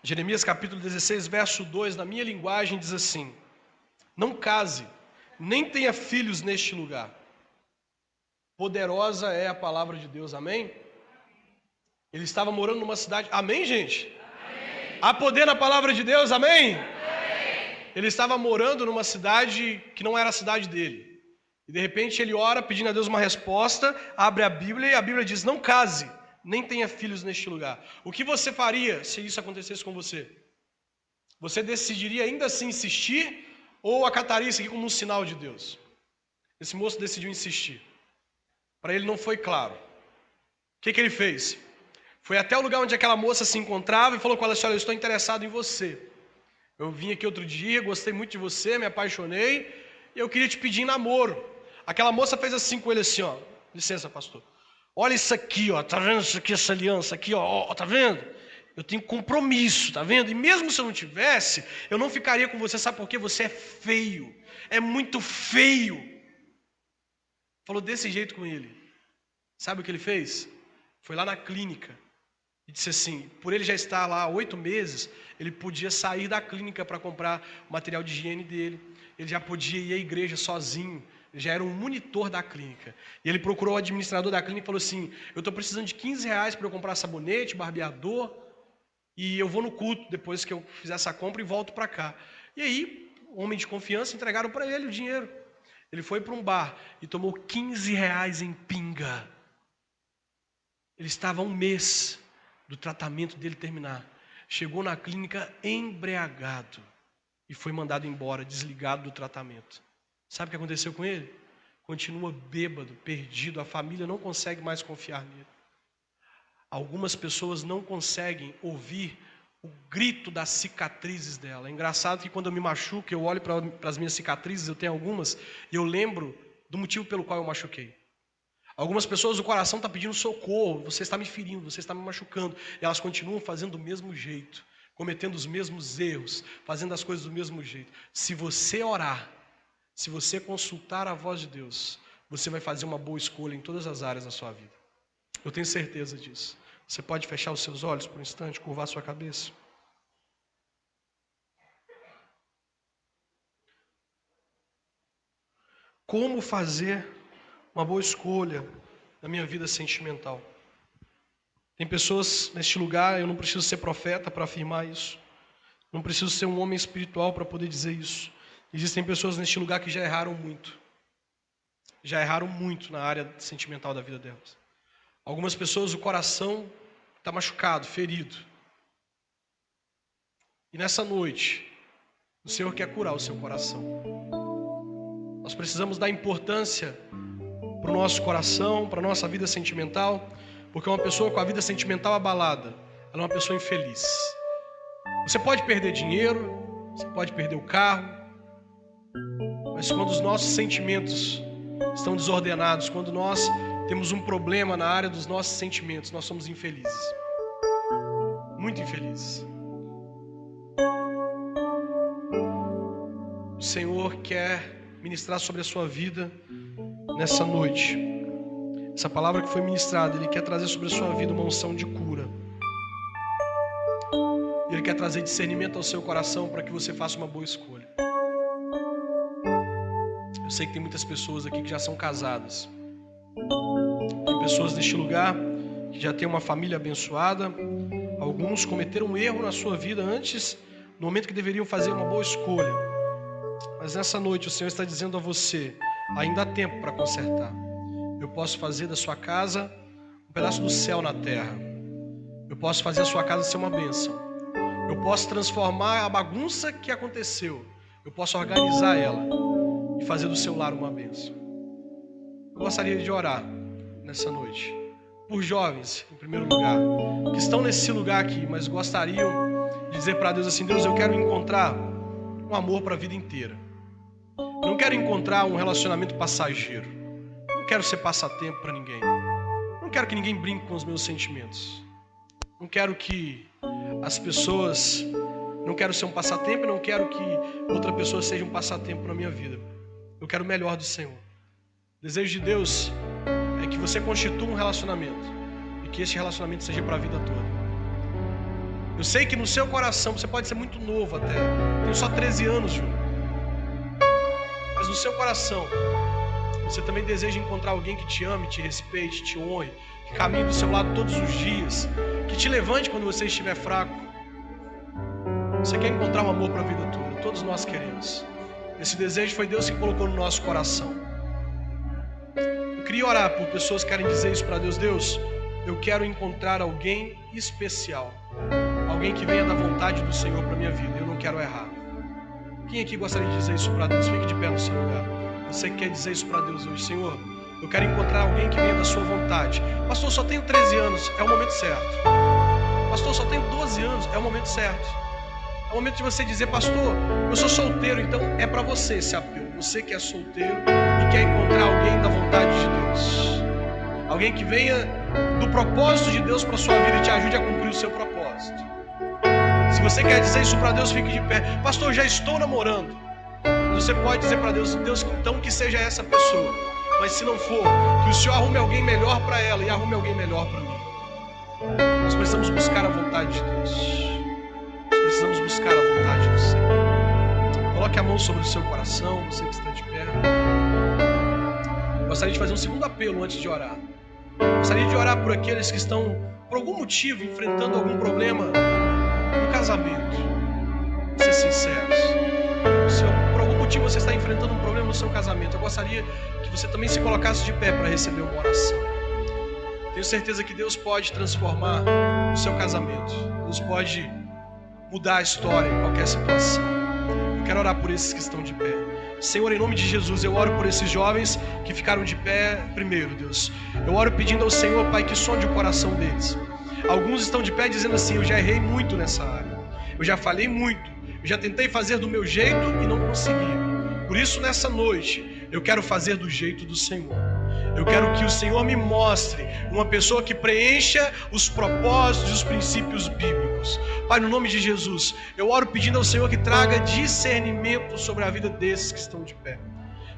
Jeremias capítulo 16, verso 2, na minha linguagem, diz assim: não case, nem tenha filhos neste lugar. Poderosa é a palavra de Deus, amém? Ele estava morando numa cidade, amém, gente? Amém. Há poder na palavra de Deus, amém? Amém? Ele estava morando numa cidade que não era a cidade dele. E de repente ele ora pedindo a Deus uma resposta, abre a Bíblia e a Bíblia diz: não case, nem tenha filhos neste lugar. O que você faria se isso acontecesse com você? Você decidiria ainda assim insistir ou acataria isso aqui como um sinal de Deus? Esse moço decidiu insistir. Para ele não foi claro. O que ele fez? Foi até o lugar onde aquela moça se encontrava e falou com ela assim: olha, eu estou interessado em você. Eu vim aqui outro dia, gostei muito de você, me apaixonei e eu queria te pedir em namoro. Aquela moça fez assim com ele assim, ó, licença, pastor. Olha isso aqui, ó, tá vendo isso aqui, essa aliança aqui, ó, tá vendo? Eu tenho compromisso, tá vendo? E mesmo se eu não tivesse, eu não ficaria com você, sabe por quê? Você é feio, é muito feio. Falou desse jeito com ele. Sabe o que ele fez? Foi lá na clínica e disse assim, por ele já estar lá há 8 meses, ele podia sair da clínica para comprar o material de higiene dele, ele já podia ir à igreja sozinho, já era um monitor da clínica. E ele procurou o administrador da clínica e falou assim: eu estou precisando de R$15 para eu comprar sabonete, barbeador, e eu vou no culto depois que eu fizer essa compra e volto para cá. E aí, homem de confiança, entregaram para ele o dinheiro. Ele foi para um bar e tomou R$15 em pinga. Ele estava há 1 mês do tratamento dele terminar. Chegou na clínica embriagado e foi mandado embora, desligado do tratamento. Sabe o que aconteceu com ele? Continua bêbado, perdido, a família não consegue mais confiar nele. Algumas pessoas não conseguem ouvir o grito das cicatrizes dela. É engraçado que quando eu me machuco, eu olho para as minhas cicatrizes, eu tenho algumas, e eu lembro do motivo pelo qual eu machuquei. Algumas pessoas, o coração está pedindo socorro, você está me ferindo, você está me machucando, e elas continuam fazendo do mesmo jeito, cometendo os mesmos erros, fazendo as coisas do mesmo jeito. Se você orar, se você consultar a voz de Deus, você vai fazer uma boa escolha em todas as áreas da sua vida. Eu tenho certeza disso. Você pode fechar os seus olhos por um instante, curvar sua cabeça. Como fazer uma boa escolha na minha vida sentimental? Tem pessoas neste lugar, eu não preciso ser profeta para afirmar isso. Não preciso ser um homem espiritual para poder dizer isso. Existem pessoas neste lugar que já erraram muito. Já erraram muito na área sentimental da vida delas. Algumas pessoas, o coração está machucado, ferido. E nessa noite, o Senhor quer curar o seu coração. Nós precisamos dar importância para o nosso coração, para a nossa vida sentimental, porque uma pessoa com a vida sentimental abalada, ela é uma pessoa infeliz. Você pode perder dinheiro, você pode perder o carro, mas quando os nossos sentimentos estão desordenados, quando nós temos um problema na área dos nossos sentimentos, nós somos infelizes. Muito infelizes. O Senhor quer ministrar sobre a sua vida nessa noite. Essa palavra que foi ministrada, Ele quer trazer sobre a sua vida uma unção de cura. Ele quer trazer discernimento ao seu coração para que você faça uma boa escolha. Eu sei que tem muitas pessoas aqui que já são casadas. Tem pessoas neste lugar que já têm uma família abençoada. Alguns cometeram um erro na sua vida antes, no momento que deveriam fazer uma boa escolha. Mas nessa noite o Senhor está dizendo a você: ainda há tempo para consertar. Eu posso fazer da sua casa um pedaço do céu na terra. Eu posso fazer a sua casa ser uma bênção. Eu posso transformar a bagunça que aconteceu. Eu posso organizar ela e fazer do seu lar uma bênção. Eu gostaria de orar nessa noite por jovens, em primeiro lugar, que estão nesse lugar aqui, mas gostariam de dizer para Deus assim: Deus, eu quero encontrar um um amor para a vida inteira. Eu não quero encontrar um relacionamento passageiro. Eu não quero ser passatempo para ninguém. Eu não quero que ninguém brinque com os meus sentimentos. Não quero que as pessoas... Não quero ser um passatempo e não quero que outra pessoa seja um passatempo na minha vida. Eu quero o melhor do Senhor. O desejo de Deus é que você constitua um relacionamento e que esse relacionamento seja para a vida toda. Eu sei que no seu coração, você pode ser muito novo até, tenho só 13 anos, Júnior. Mas no seu coração, você também deseja encontrar alguém que te ame, te respeite, te honre, que caminhe do seu lado todos os dias, que te levante quando você estiver fraco. Você quer encontrar um amor para a vida toda, todos nós queremos. Esse desejo foi Deus que colocou no nosso coração. Eu queria orar por pessoas que querem dizer isso para Deus. Deus, eu quero encontrar alguém especial. Alguém que venha da vontade do Senhor para a minha vida. Eu não quero errar. Quem aqui gostaria de dizer isso para Deus? Fique de pé no seu lugar. Você que quer dizer isso para Deus hoje? Senhor, eu quero encontrar alguém que venha da sua vontade. Pastor, só tenho 13 anos. É o momento certo. Pastor, só tenho 12 anos. É o momento certo. É o momento de você dizer, pastor, eu sou solteiro, então é para você esse apelo. Você que é solteiro e quer encontrar alguém da vontade de Deus. Alguém que venha do propósito de Deus para sua vida e te ajude a cumprir o seu propósito. Se você quer dizer isso para Deus, fique de pé. Pastor, eu já estou namorando. Você pode dizer para Deus, Deus, então que seja essa pessoa. Mas se não for, que o Senhor arrume alguém melhor para ela e arrume alguém melhor para mim. Nós precisamos buscar a vontade de Deus. Precisamos buscar a vontade do Senhor. Coloque a mão sobre o seu coração, você que está de pé. Gostaria de fazer um segundo apelo antes de orar. Gostaria de orar por aqueles que estão, por algum motivo, enfrentando algum problema no casamento. Vamos ser sinceros. Se por algum motivo você está enfrentando um problema no seu casamento, eu gostaria que você também se colocasse de pé para receber uma oração. Tenho certeza que Deus pode transformar o seu casamento. Deus pode mudar a história em qualquer situação. Eu quero orar por esses que estão de pé. Senhor, em nome de Jesus, eu oro por esses jovens que ficaram de pé primeiro, Deus. Eu oro pedindo ao Senhor, Pai, que sonde o coração deles. Alguns estão de pé dizendo assim, eu já errei muito nessa área. Eu já falei muito. Eu já tentei fazer do meu jeito e não consegui. Por isso, nessa noite, eu quero fazer do jeito do Senhor. Eu quero que o Senhor me mostre uma pessoa que preencha os propósitos e os princípios bíblicos. Pai, no nome de Jesus, eu oro pedindo ao Senhor que traga discernimento sobre a vida desses que estão de pé.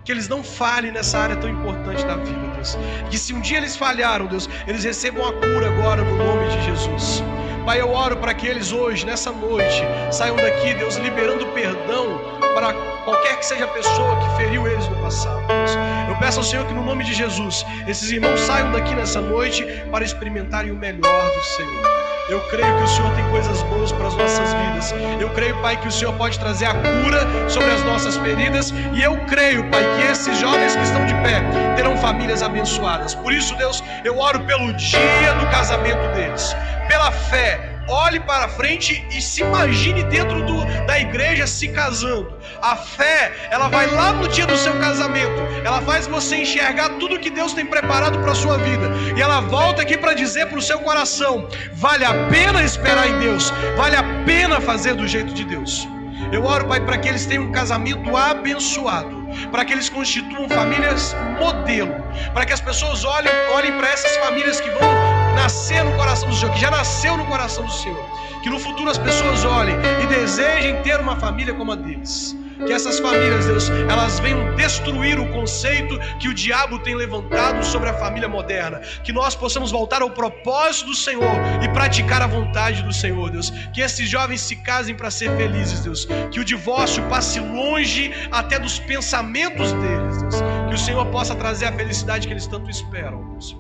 Que eles não falhem nessa área tão importante da vida, Deus. Que se um dia eles falharam, Deus, eles recebam a cura agora no nome de Jesus. Pai, eu oro para que eles hoje, nessa noite, saiam daqui, Deus, liberando perdão para qualquer que seja a pessoa que feriu eles no passado, Deus. Eu peço ao Senhor que no nome de Jesus, esses irmãos saiam daqui nessa noite para experimentarem o melhor do Senhor. Eu creio que o Senhor tem coisas boas para as nossas vidas. Eu creio, Pai, que o Senhor pode trazer a cura sobre as nossas feridas. E eu creio, Pai, que esses jovens que estão de pé terão famílias abençoadas. Por isso, Deus, eu oro pelo dia do casamento deles. Pela fé, olhe para frente e se imagine dentro da igreja se casando. A fé, ela vai lá no dia do seu casamento. Ela faz você enxergar tudo que Deus tem preparado para a sua vida. E ela volta aqui para dizer para o seu coração, vale a pena esperar em Deus. Vale a pena fazer do jeito de Deus. Eu oro, Pai, para que eles tenham um casamento abençoado, para que eles constituam famílias modelo, para que as pessoas olhem para essas famílias que vão nascer no coração do Senhor, que já nasceu no coração do Senhor, que no futuro as pessoas olhem e desejem ter uma família como a deles. Que essas famílias, Deus, elas venham destruir o conceito que o diabo tem levantado sobre a família moderna. Que nós possamos voltar ao propósito do Senhor e praticar a vontade do Senhor, Deus. Que esses jovens se casem para ser felizes, Deus. Que o divórcio passe longe até dos pensamentos deles, Deus. Que o Senhor possa trazer a felicidade que eles tanto esperam, Deus.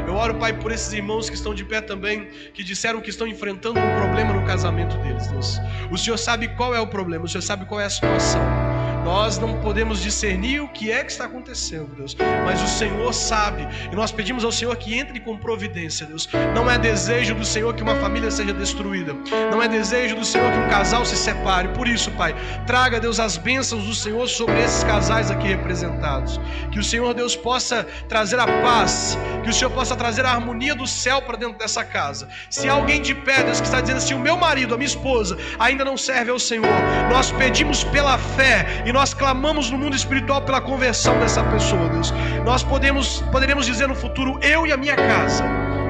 Eu oro, Pai, por esses irmãos que estão de pé também, que disseram que estão enfrentando um problema no casamento deles, Deus. O Senhor sabe qual é o problema, o Senhor sabe qual é a situação. Nós não podemos discernir o que é que está acontecendo, Deus, mas o Senhor sabe, e nós pedimos ao Senhor que entre com providência, Deus. Não é desejo do Senhor que uma família seja destruída, não é desejo do Senhor que um casal se separe. Por isso, Pai, traga, Deus, as bênçãos do Senhor sobre esses casais aqui representados. Que o Senhor, Deus, possa trazer a paz, que o Senhor possa trazer a harmonia do céu para dentro dessa casa. Se há alguém de pé, Deus, que está dizendo assim: o meu marido, a minha esposa ainda não serve ao Senhor, nós pedimos pela fé e nós clamamos no mundo espiritual pela conversão dessa pessoa, Deus. Nós poderemos dizer no futuro: eu e a minha casa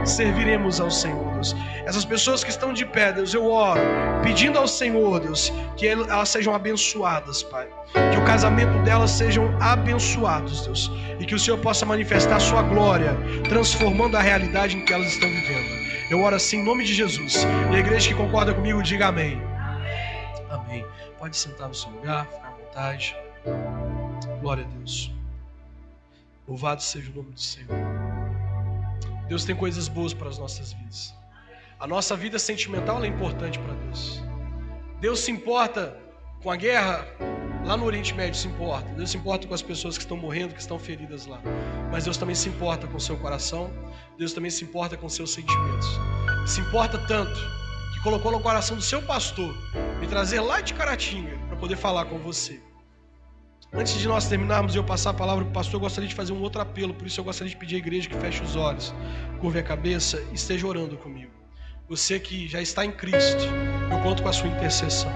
serviremos ao Senhor, Deus. Essas pessoas que estão de pé, Deus, eu oro pedindo ao Senhor, Deus, que elas sejam abençoadas, Pai, que o casamento delas sejam abençoados, Deus, e que o Senhor possa manifestar a sua glória, transformando a realidade em que elas estão vivendo. Eu oro assim em nome de Jesus. E a igreja que concorda comigo, diga amém. Amém. Pode sentar no seu lugar, ficar à vontade. Glória a Deus. Louvado seja o nome do Senhor. Deus tem coisas boas para as nossas vidas. A nossa vida sentimental é importante para Deus. Deus se importa com a guerra lá no Oriente Médio, se importa. Deus se importa com as pessoas que estão morrendo, que estão feridas lá. Mas Deus também se importa com o seu coração. Deus também se importa com os seus sentimentos. Se importa tanto que colocou no coração do seu pastor me trazer lá de Caratinga para poder falar com você. Antes de nós terminarmos e eu passar a palavra para o pastor, eu gostaria de fazer um outro apelo. Por isso eu gostaria de pedir à igreja que feche os olhos, curve a cabeça e esteja orando comigo. Você que já está em Cristo, eu conto com a sua intercessão.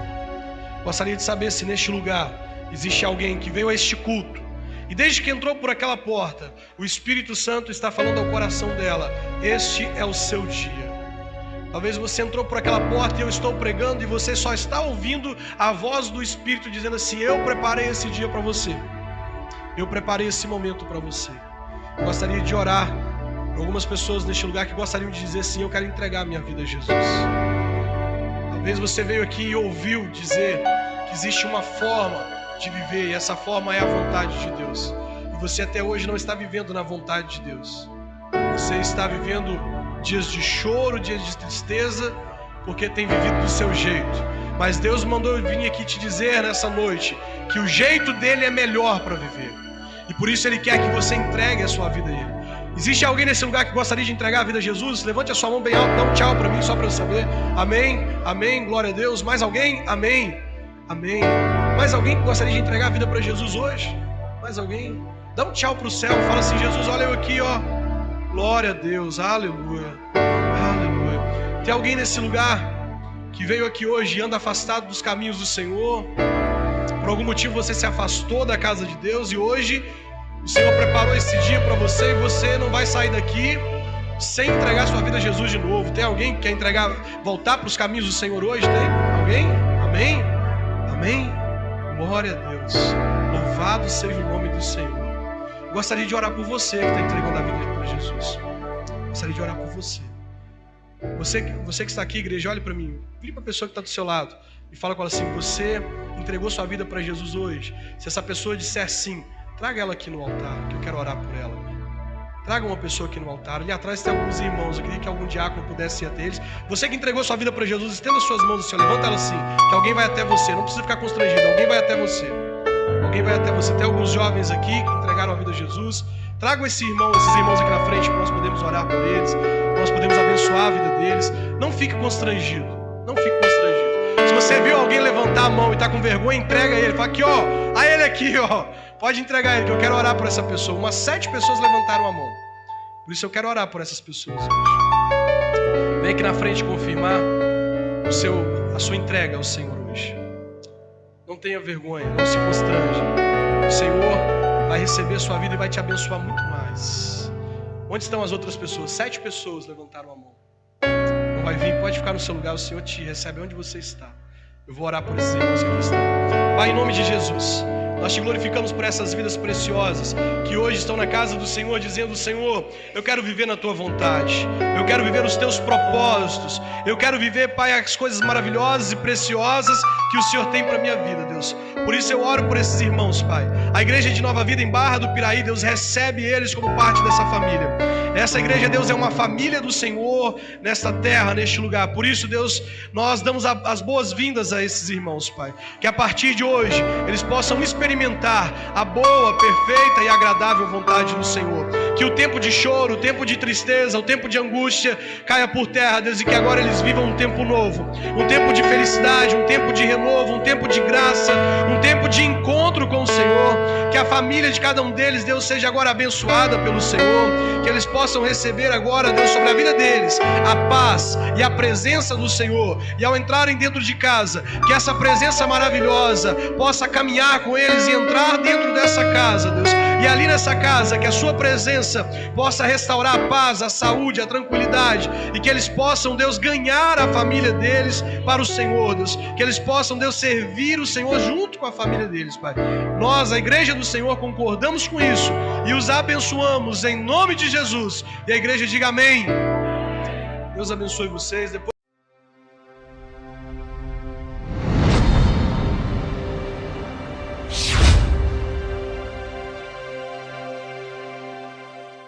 Gostaria de saber se neste lugar existe alguém que veio a este culto e desde que entrou por aquela porta, o Espírito Santo está falando ao coração dela: este é o seu dia. Talvez você entrou por aquela porta e eu estou pregando e você só está ouvindo a voz do Espírito dizendo assim: eu preparei esse dia para você, eu preparei esse momento para você. Eu gostaria de orar por algumas pessoas neste lugar que gostariam de dizer assim: eu quero entregar a minha vida a Jesus. Talvez você veio aqui e ouviu dizer que existe uma forma de viver e essa forma é a vontade de Deus, e você até hoje não está vivendo na vontade de Deus. Você está vivendo dias de choro, dias de tristeza, porque tem vivido do seu jeito. Mas Deus mandou eu vir aqui te dizer nessa noite que o jeito dele é melhor para viver, e por isso ele quer que você entregue a sua vida a ele. Existe alguém nesse lugar que gostaria de entregar a vida a Jesus? Levante a sua mão bem alto, dá um tchau para mim, só para eu saber. Amém, amém, glória a Deus. Mais alguém? Amém, amém. Mais alguém que gostaria de entregar a vida para Jesus hoje? Mais alguém? Dá um tchau para o céu, fala assim: Jesus, olha eu aqui, ó. Glória a Deus, aleluia, aleluia. Tem alguém nesse lugar que veio aqui hoje e anda afastado dos caminhos do Senhor? Por algum motivo você se afastou da casa de Deus e hoje o Senhor preparou esse dia para você e você não vai sair daqui sem entregar sua vida a Jesus de novo. Tem alguém que quer voltar para os caminhos do Senhor hoje? Tem? Alguém? Amém? Amém? Glória a Deus. Louvado seja o nome do Senhor. Eu gostaria de orar por você que está entregando a vida para Jesus. Eu gostaria de orar por você. Você que está aqui, igreja, olhe para mim. Vire para a pessoa que está do seu lado e fala com ela assim: você entregou sua vida para Jesus hoje? Se essa pessoa disser sim, traga ela aqui no altar, que eu quero orar por ela. Traga uma pessoa aqui no altar. Ali atrás tem alguns irmãos. Eu queria que algum diácono pudesse ir até eles. Você que entregou sua vida para Jesus, estenda suas mãos do Senhor. Levanta ela assim, que alguém vai até você. Não precisa ficar constrangido, alguém vai até você. Alguém vai até você. Tem alguns jovens aqui que entregaram a vida a Jesus. Tragam esses irmãos aqui na frente, para nós podermos orar por eles, para nós podermos abençoar a vida deles. Não fique constrangido. Não fique constrangido. Se você viu alguém levantar a mão e está com vergonha, entrega ele. Fala aqui, ó. A ele aqui, ó. Pode entregar ele, que eu quero orar por essa pessoa. Umas 7 pessoas levantaram a mão. Por isso eu quero orar por essas pessoas hoje. Vem aqui na frente confirmar a sua entrega ao Senhor hoje. Não tenha vergonha, não se constrange. O Senhor vai receber a sua vida e vai te abençoar muito mais. Onde estão as outras pessoas? 7 pessoas levantaram a mão. Não vai vir, pode ficar no seu lugar. O Senhor te recebe onde você está. Eu vou orar por esses irmãos que aqui estão. Pai, em nome de Jesus, nós te glorificamos por essas vidas preciosas que hoje estão na casa do Senhor, dizendo: Senhor, eu quero viver na tua vontade, eu quero viver os teus propósitos, eu quero viver, Pai, as coisas maravilhosas e preciosas que o Senhor tem para a minha vida, Deus. Por isso eu oro por esses irmãos, Pai. A igreja de Nova Vida em Barra do Piraí, Deus, recebe eles como parte dessa família. Essa igreja, Deus, é uma família do Senhor nesta terra, neste lugar. Por isso, Deus, nós damos as boas-vindas a esses irmãos, Pai. Que a partir de hoje eles possam experimentar a boa, perfeita e agradável vontade do Senhor. Que o tempo de choro, o tempo de tristeza, o tempo de angústia caia por terra, Deus, e que agora eles vivam um tempo novo, um tempo de felicidade, um tempo de renovo, um tempo de graça, um tempo de encontro com o Senhor. Que a família de cada um deles, Deus, seja agora abençoada pelo Senhor, que eles possam receber agora, Deus, sobre a vida deles, a paz e a presença do Senhor. E ao entrarem dentro de casa, que essa presença maravilhosa possa caminhar com eles e entrar dentro dessa casa, Deus. E ali nessa casa, que a sua presença possa restaurar a paz, a saúde, a tranquilidade, e que eles possam, Deus, ganhar a família deles para o Senhor, Deus. Que eles possam, Deus, servir o Senhor junto com a família deles, Pai. Nós, a igreja do Senhor, concordamos com isso e os abençoamos em nome de Jesus. E a igreja diga amém. Deus abençoe vocês. Depois